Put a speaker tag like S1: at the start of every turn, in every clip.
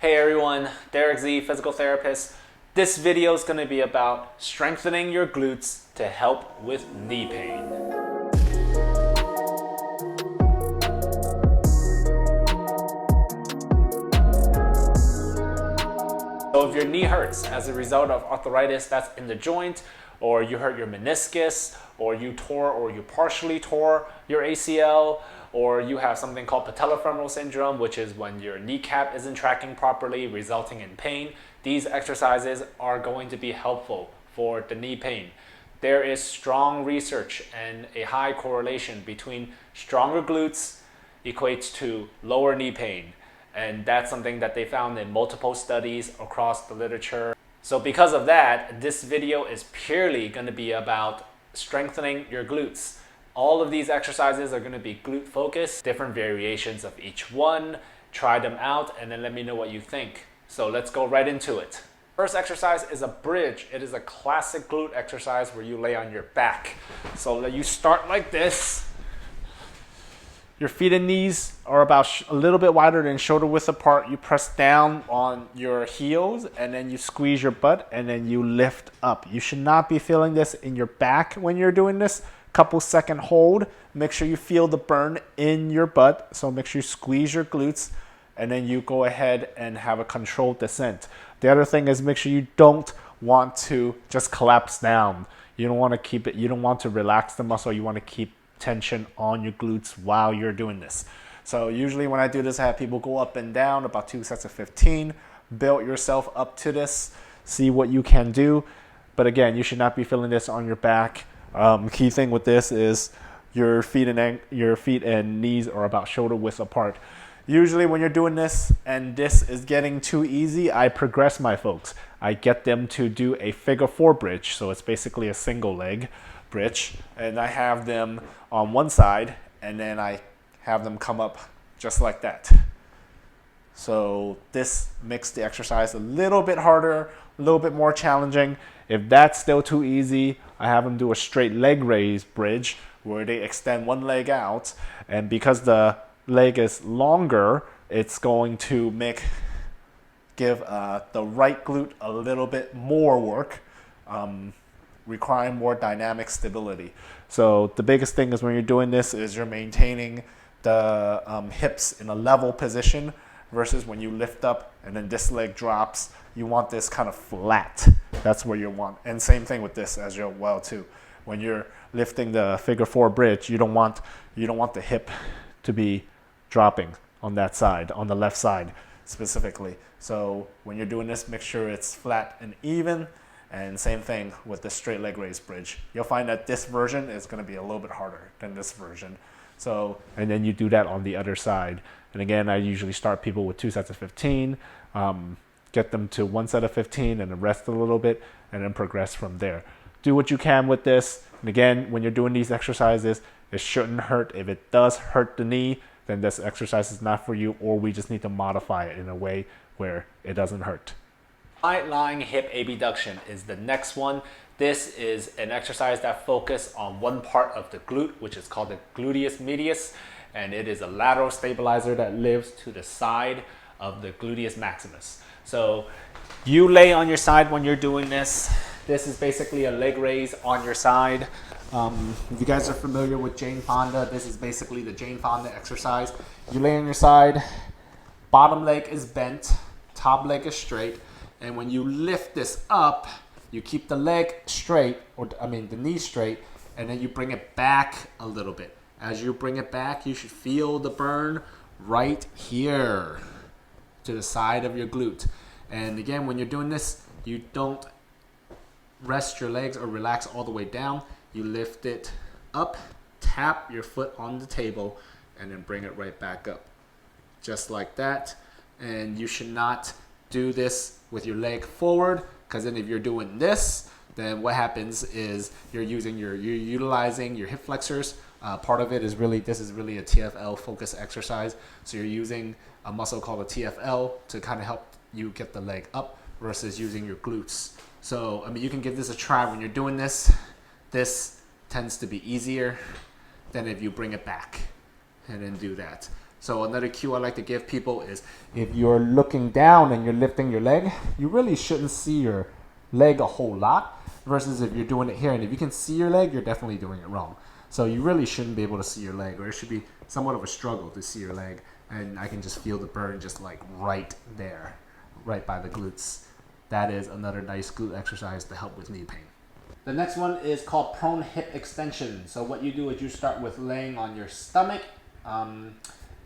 S1: Hey everyone, Derek Z, physical therapist. This video is going to be about strengthening your glutes to help with knee pain. So if your knee hurts as a result of arthritis that's in the joint, or you hurt your meniscus, or you tore or you partially tore your ACL, or you have something called patellofemoral syndrome, which is when your kneecap isn't tracking properly, resulting in pain, these exercises are going to be helpful for the knee pain. There is strong research and a high correlation between stronger glutes equates to lower knee pain. And that's something that they found in multiple studies across the literature. So because of that, this video is purely going to be about strengthening your glutes. All of these exercises are going to be glute focused, different variations of each one. Try them out and then let me know what you think. So let's go right into it. First exercise is a bridge. It is a classic glute exercise where you lay on your back. So you start like this. Your feet and knees are about a little bit wider than shoulder width apart. You press down on your heels and then you squeeze your butt and then you lift up. You should not be feeling this in your back when you're doing this. Couple second hold. Make sure you feel the burn in your butt. So make sure you squeeze your glutes and then you go ahead and have a controlled descent. The other thing is make sure you don't want to just collapse down. You don't want to keep it, you don't want to relax the muscle. You want to keep tension on your glutes while you're doing this. So usually when I do this, I have people go up and down about 2 sets of 15. Build yourself up to this. See what you can do. But again, you should not be feeling this on your back. Key thing with this is your feet and knees are about shoulder width apart. Usually when you're doing this and this is getting too easy, I progress my folks. I get them to do a figure 4 bridge. So it's basically a single leg bridge, and I have them on one side and then I have them come up just like that. So this makes the exercise a little bit harder, a little bit more challenging. If that's still too easy, I have them do a straight leg raise bridge where they extend one leg out, and because the leg is longer, it's going to give the right glute a little bit more work, requiring more dynamic stability. So the biggest thing is when you're doing this is you're maintaining the hips in a level position versus when you lift up and then this leg drops, you want this kind of flat. That's where you want. And same thing with this as well too. When you're lifting the figure 4 bridge, you don't want the hip to be dropping on that side, on the left side specifically. So when you're doing this, make sure it's flat and even. And same thing with the straight leg raise bridge. You'll find that this version is going to be a little bit harder than this version. So, and then you do that on the other side. And again, I usually start people with 2 sets of 15, get them to 1 set of 15 and then rest a little bit and then progress from there. Do what you can with this. And again, when you're doing these exercises, it shouldn't hurt. If it does hurt the knee, then this exercise is not for you, or we just need to modify it in a way where it doesn't hurt. High lying hip abduction is the next one. This is an exercise that focuses on one part of the glute, which is called the gluteus medius, and it is a lateral stabilizer that lives to the side of the gluteus maximus. So you lay on your side when you're doing this. This is basically a leg raise on your side. If you guys are familiar with Jane Fonda, this is basically the Jane Fonda exercise. You lay on your side, bottom leg is bent, top leg is straight. And when you lift this up, you keep the leg straight, the knee straight, and then you bring it back a little bit. As you bring it back, you should feel the burn right here to the side of your glute. And again, when you're doing this, you don't rest your legs or relax all the way down. You lift it up, tap your foot on the table, and then bring it right back up. Just like that. And you should not do this with your leg forward, because then if you're doing this, then what happens is you're utilizing your hip flexors. Part of it is this is really a TFL focus exercise. So you're using a muscle called a TFL to kind of help you get the leg up versus using your glutes. So, you can give this a try when you're doing this. This tends to be easier than if you bring it back and then do that. So another cue I like to give people is if you're looking down and you're lifting your leg, you really shouldn't see your leg a whole lot versus if you're doing it here. And if you can see your leg, you're definitely doing it wrong. So you really shouldn't be able to see your leg, or it should be somewhat of a struggle to see your leg. And I can just feel the burn just like right there, right by the glutes. That is another nice glute exercise to help with knee pain. The next one is called prone hip extension. So what you do is you start with laying on your stomach, and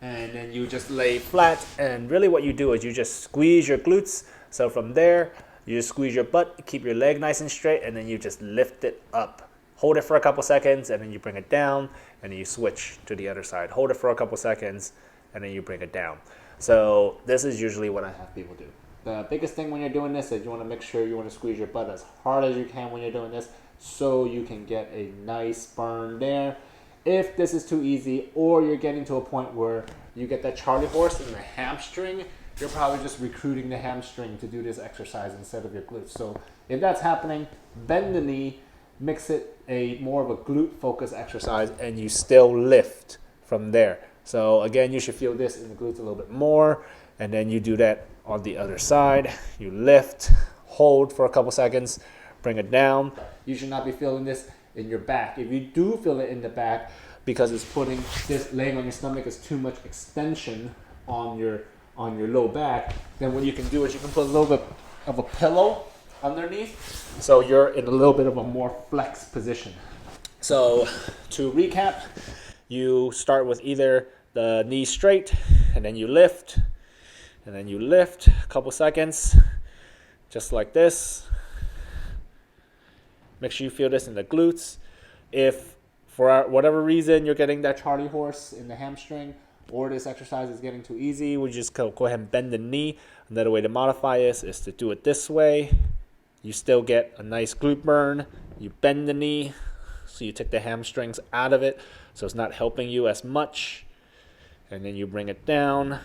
S1: then you just lay flat, and really what you do is you just squeeze your glutes. So from there, you just squeeze your butt, keep your leg nice and straight, and then you just lift it up. Hold it for a couple seconds, and then you bring it down, and then you switch to the other side. Hold it for a couple seconds, and then you bring it down. So this is usually what I have people do. The biggest thing when you're doing this is you want to make sure you want to squeeze your butt as hard as you can when you're doing this so you can get a nice burn there. If this is too easy, or you're getting to a point where you get that Charlie horse in the hamstring, you're probably just recruiting the hamstring to do this exercise instead of your glutes. So if that's happening, bend the knee, mix it a more of a glute focus exercise, and you still lift from there. So again, you should feel this in the glutes a little bit more, and then you do that on the other side. You lift, hold for a couple seconds, bring it down. You should not be feeling this in your back. If you do feel it in the back because it's putting this, laying on your stomach is too much extension on your low back, then what you can do is you can put a little bit of a pillow underneath, so you're in a little bit of a more flex position. So to recap, you start with either the knee straight, and then you lift, and then you lift a couple seconds, just like this. Make sure you feel this in the glutes. If for whatever reason you're getting that Charlie horse in the hamstring, or this exercise is getting too easy, we just go ahead and bend the knee. Another way to modify this is to do it this way. You still get a nice glute burn. You bend the knee, so you take the hamstrings out of it, so it's not helping you as much. And then you bring it down,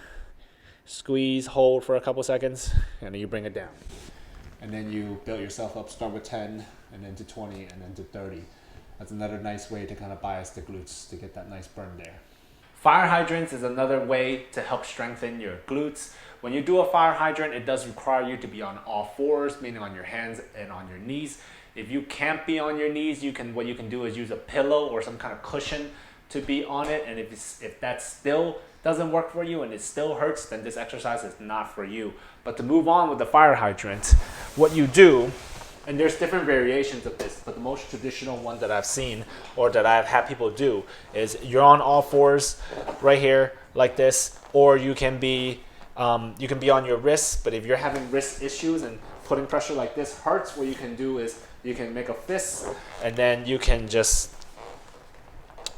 S1: squeeze, hold for a couple seconds, and then you bring it down. And then you build yourself up, start with 10, and then to 20, and then to 30. That's another nice way to kind of bias the glutes to get that nice burn there. Fire hydrants is another way to help strengthen your glutes. When you do a fire hydrant, it does require you to be on all fours, meaning on your hands and on your knees. If you can't be on your knees, what you can do is use a pillow or some kind of cushion to be on it. And if that still doesn't work for you and it still hurts, then this exercise is not for you. But to move on with the fire hydrant, what you do, and there's different variations of this, but the most traditional one that I've seen or that I've had people do is you're on all fours right here like this, or you can be on your wrists. But if you're having wrist issues and putting pressure like this hurts, what you can do is you can make a fist, and then you can just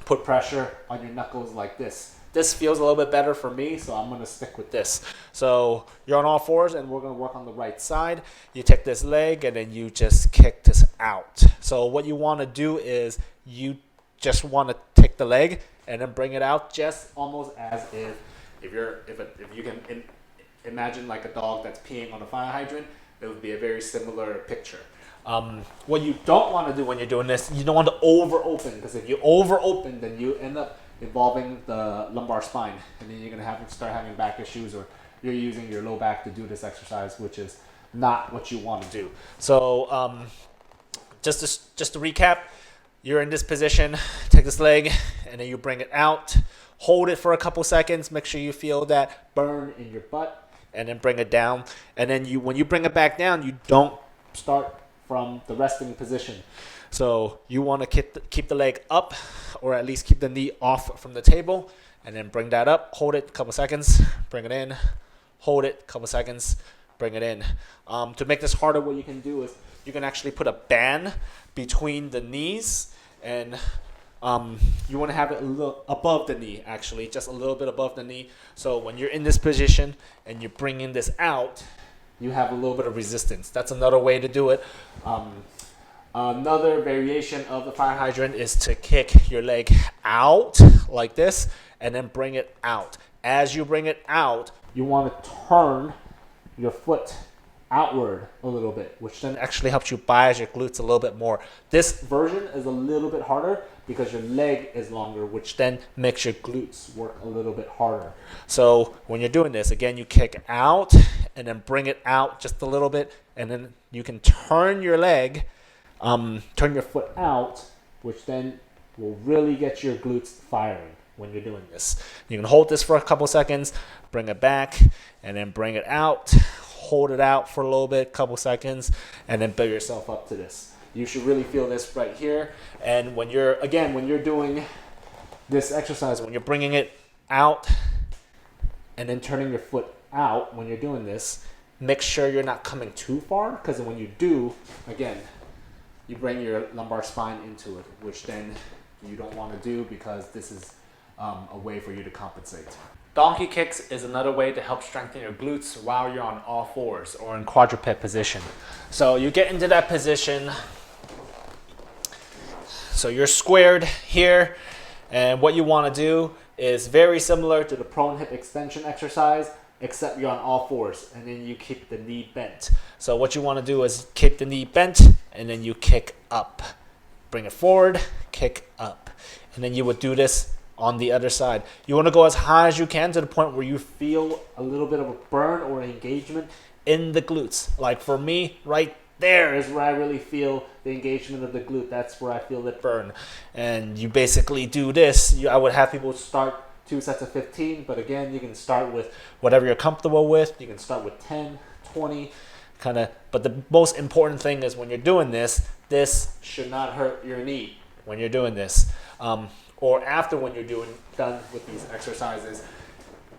S1: put pressure on your knuckles like this. This feels a little bit better for me, so I'm going to stick with this. So you're on all fours, and we're going to work on the right side. You take this leg, and then you just kick this out. So what you want to do is you just want to take the leg and then bring it out, just almost as if you can imagine like a dog that's peeing on a fire hydrant. It would be a very similar picture. What you don't want to do when you're doing this, you don't want to over open, because if you over open, then you end up involving the lumbar spine, and then you're going to start having back issues, or you're using your low back to do this exercise, which is not what you want to do. So just to recap, you're in this position, take this leg, and then you bring it out, hold it for a couple seconds, make sure you feel that burn in your butt, and then bring it down. And then when you bring it back down, you don't start from the resting position. So you want to keep the leg up, or at least keep the knee off from the table, and then bring that up, hold it a couple seconds, bring it in, hold it a couple seconds, bring it in. To make this harder, what you can do is you can actually put a band between the knees, and you want to have it a little above the knee, actually, just a little bit above the knee. So when you're in this position and you're bringing this out, you have a little bit of resistance. That's another way to do it. Another variation of the fire hydrant is to kick your leg out like this and then bring it out. As you bring it out, you want to turn your foot outward a little bit, which then actually helps you bias your glutes a little bit more. This version is a little bit harder because your leg is longer, which then makes your glutes work a little bit harder. So when you're doing this, again, you kick out and then bring it out just a little bit, and then you can turn your leg, turn your foot out, which then will really get your glutes firing when you're doing this. You can hold this for a couple seconds, bring it back, and then bring it out. Hold it out for a little bit, couple seconds, and then build yourself up to this. You should really feel this right here. And when you're doing this exercise, when you're bringing it out and then turning your foot out when you're doing this, make sure you're not coming too far, because when you do, again, you bring your lumbar spine into it, which then you don't want to do, because this is a way for you to compensate. Donkey kicks is another way to help strengthen your glutes while you're on all fours or in quadruped position. So you get into that position. So you're squared here, and what you want to do is very similar to the prone hip extension exercise, except you're on all fours, and then you keep the knee bent. So what you want to do is keep the knee bent, and then you kick up. Bring it forward, kick up. And then you would do this on the other side. You want to go as high as you can to the point where you feel a little bit of a burn or an engagement in the glutes. Like for me, right there is where I really feel the engagement of the glute. That's where I feel it burn. And you basically do this. I would have people start 2 sets of 15, but again, you can start with whatever you're comfortable with. You can start with 10, 20, kind of. But the most important thing is when you're doing this should not hurt your knee when you're doing this. Or after when you're done with these exercises,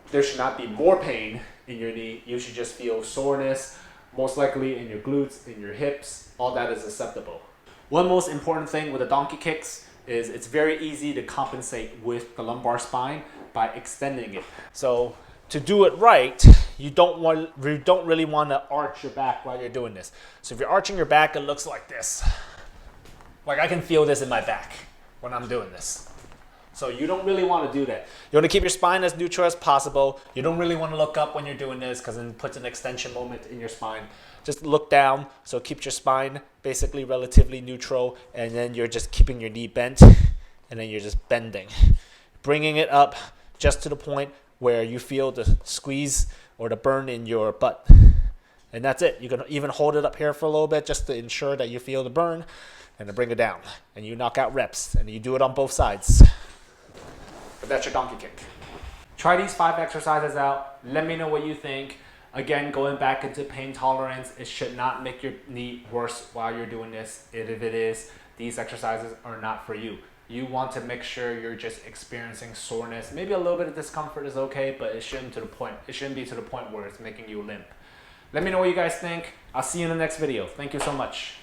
S1: there should not be more pain in your knee. You should just feel soreness, most likely in your glutes, in your hips. All that is acceptable. One most important thing with the donkey kicks is it's very easy to compensate with the lumbar spine by extending it. So to do it right, you don't really want to arch your back while you're doing this. So if you're arching your back, it looks like this. Like I can feel this in my back when I'm doing this. So you don't really want to do that. You want to keep your spine as neutral as possible. You don't really want to look up when you're doing this, because it puts an extension moment in your spine. Just look down, so it keeps your spine basically relatively neutral, and then you're just keeping your knee bent, and then you're just bending. Bringing it up just to the point where you feel the squeeze or the burn in your butt. And that's it. You can even hold it up here for a little bit just to ensure that you feel the burn, and then bring it down. And you knock out reps, and you do it on both sides. But that's your donkey kick. Try these 5 exercises out. Let me know what you think. Again, going back into pain tolerance, it should not make your knee worse while you're doing this. If it is, these exercises are not for you. You want to make sure you're just experiencing soreness. Maybe a little bit of discomfort is okay, but it shouldn't be to the point where it's making you limp. Let me know what you guys think. I'll see you in the next video. Thank you so much.